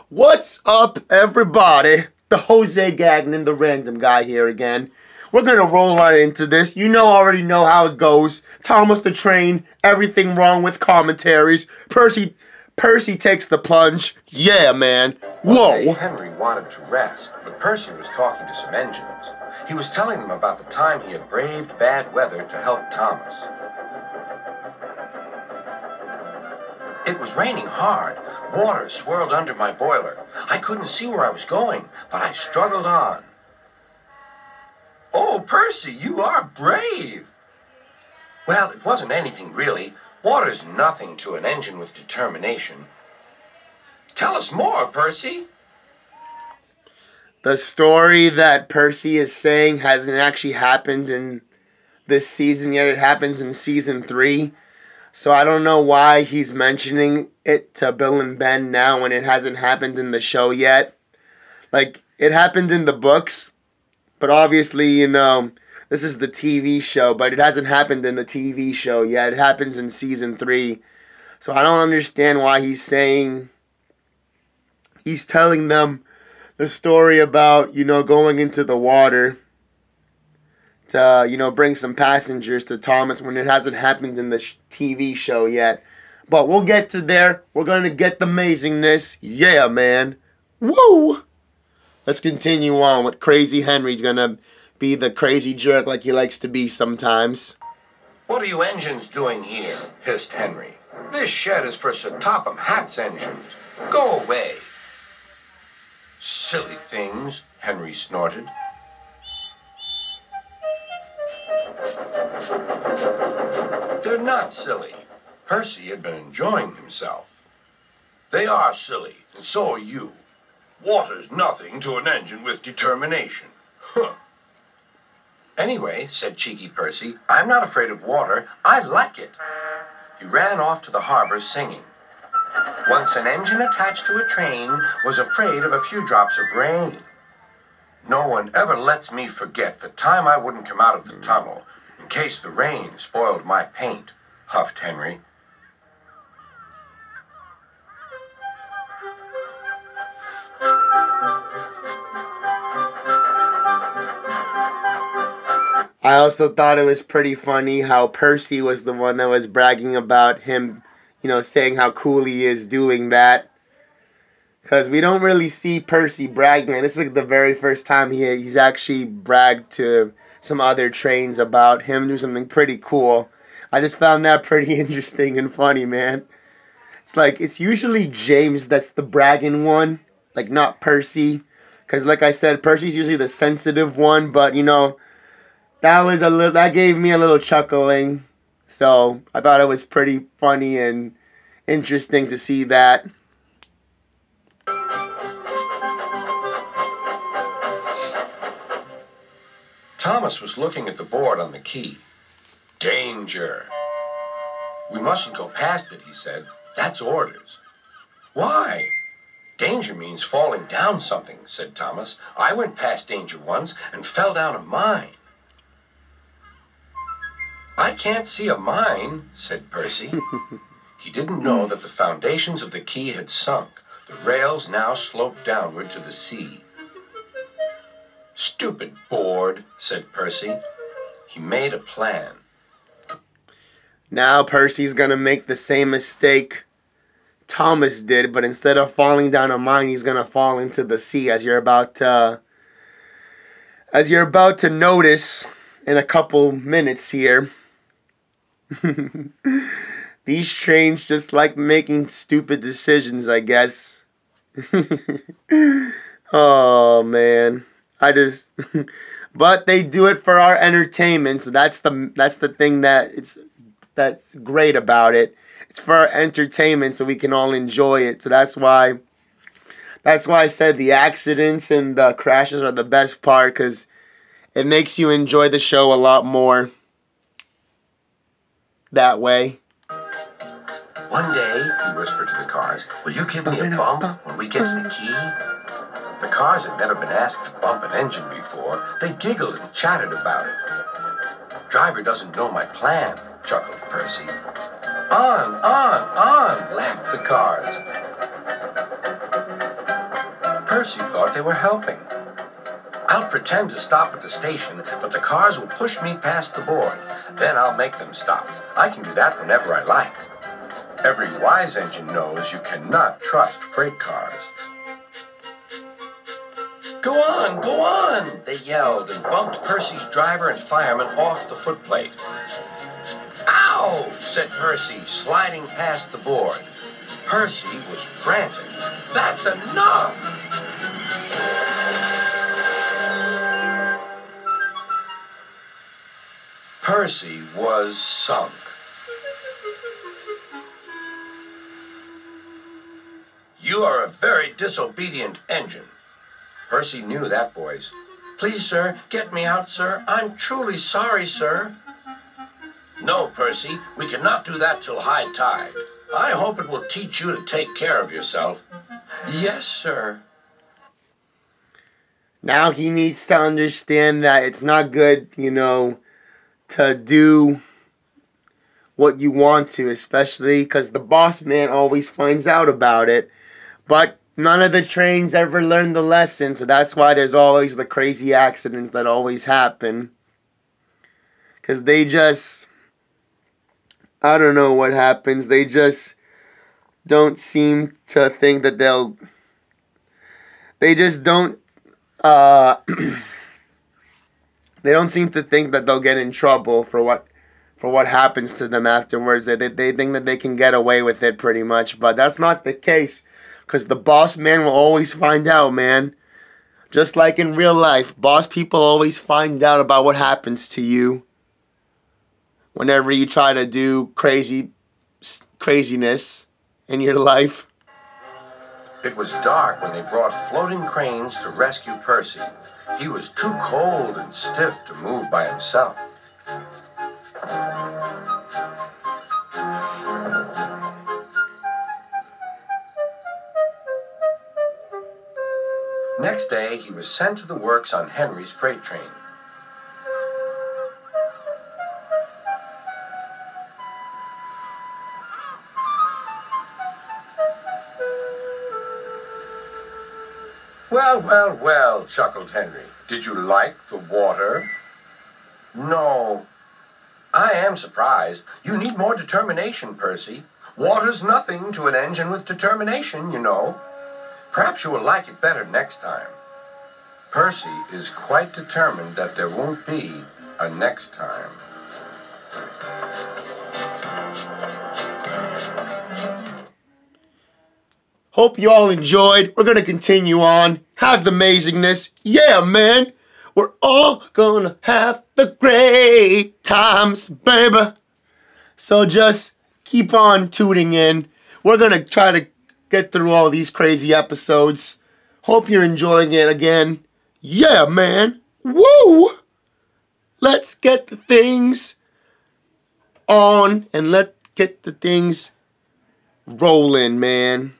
What's up, everybody? The Jose Gagnon, the random guy here again. We're gonna roll right into this. You already know how it goes. Thomas the Train, everything wrong with commentaries. Percy takes the plunge. Yeah, man. Whoa. One day, Henry wanted to rest, but Percy was talking to some engines. He was telling them about the time he had braved bad weather to help Thomas. It was raining hard. Water swirled under my boiler. I couldn't see where I was going, but I struggled on. Oh, Percy, you are brave. Well, it wasn't anything really. Water's nothing to an engine with determination. Tell us more, Percy. The story that Percy is saying hasn't actually happened in this season yet. It happens in season 3. So I don't know why he's mentioning it to Bill and Ben now when it hasn't happened in the show yet. Like, it happened in the books, but obviously, this is the TV show, but it hasn't happened in the TV show yet. It happens in season 3. So I don't understand why he's telling them the story about, going into the water to, bring some passengers to Thomas when it hasn't happened in the TV show yet. But we'll get to there. We're going to get the amazingness. Yeah, man. Woo! Let's continue on with Crazy Henry's going to be the crazy jerk like he likes to be sometimes. What are you engines doing here? Hissed Henry. This shed is for Sir Topham Hatt's engines. Go away. Silly things, Henry snorted. They're not silly. Percy had been enjoying himself. They are silly, and so are you. Water's nothing to an engine with determination. Huh. Anyway, said cheeky Percy, I'm not afraid of water. I like it. He ran off to the harbor singing. Once an engine attached to a train was afraid of a few drops of rain. No one ever lets me forget the time I wouldn't come out of the tunnel in case the rain spoiled my paint, huffed Henry. I also thought it was pretty funny how Percy was the one that was bragging about him, saying how cool he is doing that. Because we don't really see Percy bragging. This is like the very first time he's actually bragged to some other trains about him doing something pretty cool. I just found that pretty interesting and funny, man. It's usually James that's the bragging one, like not Percy. Because like I said, Percy's usually the sensitive one, but that gave me a little chuckling. So I thought it was pretty funny and interesting to see that. Thomas was looking at the board on the key. Danger. We mustn't go past it, he said. That's orders. Why? Danger means falling down something, said Thomas. I went past danger once and fell down a mine. I can't see a mine, said Percy. He didn't know that the foundations of the quay had sunk. The rails now sloped downward to the sea. Stupid board, said Percy. He made a plan. Now Percy's gonna make the same mistake Thomas did, but instead of falling down a mine, he's gonna fall into the sea, as you're about to notice in a couple minutes here. These trains just like making stupid decisions, I guess. Oh man, but they do it for our entertainment, so that's the thing that's great about it. It's for our entertainment, so we can all enjoy it. So that's why I said the accidents and the crashes are the best part, because it makes you enjoy the show a lot more that way. One day, he whispered to the cars, will you give me a bump when we get to the quay? The cars had never been asked to bump an engine before. They giggled and chatted about it. Driver doesn't know my plan, chuckled Percy. On, laughed the cars. Percy thought they were helping. I'll pretend to stop at the station, but the cars will push me past the board. Then I'll make them stop. I can do that whenever I like. Every wise engine knows you cannot trust freight cars. Go on, they yelled and bumped Percy's driver and fireman off the footplate. Ow, said Percy, sliding past the board. Percy was frantic. That's enough! Percy was sunk. You are a very disobedient engine. Percy knew that voice. Please, sir, get me out, sir. I'm truly sorry, sir. No, Percy, we cannot do that till high tide. I hope it will teach you to take care of yourself. Yes, sir. Now he needs to understand that it's not good, to do what you want to, especially because the boss man always finds out about it. But none of the trains ever learn the lesson, so that's why there's always the crazy accidents that always happen. Because they just, I don't know what happens. They just don't seem to think that they just don't, they don't seem to think that they'll get in trouble for what happens to them afterwards. They think that they can get away with it pretty much, but that's not the case. Because the boss man will always find out, man. Just like in real life, boss people always find out about what happens to you whenever you try to do craziness in your life. It was dark when they brought floating cranes to rescue Percy. He was too cold and stiff to move by himself. Next day, he was sent to the works on Henry's freight train. Well, chuckled Henry. Did you like the water? No. I am surprised. You need more determination, Percy. Water's nothing to an engine with determination, you know. Perhaps you will like it better next time. Percy is quite determined that there won't be a next time. Hope you all enjoyed. We're going to continue on. Have the amazingness. Yeah, man. We're all going to have the great times, baby. So just keep on tuning in. We're going to try to get through all these crazy episodes. Hope you're enjoying it again. Yeah, man. Woo! Let's get the things on and let's get the things rolling, man.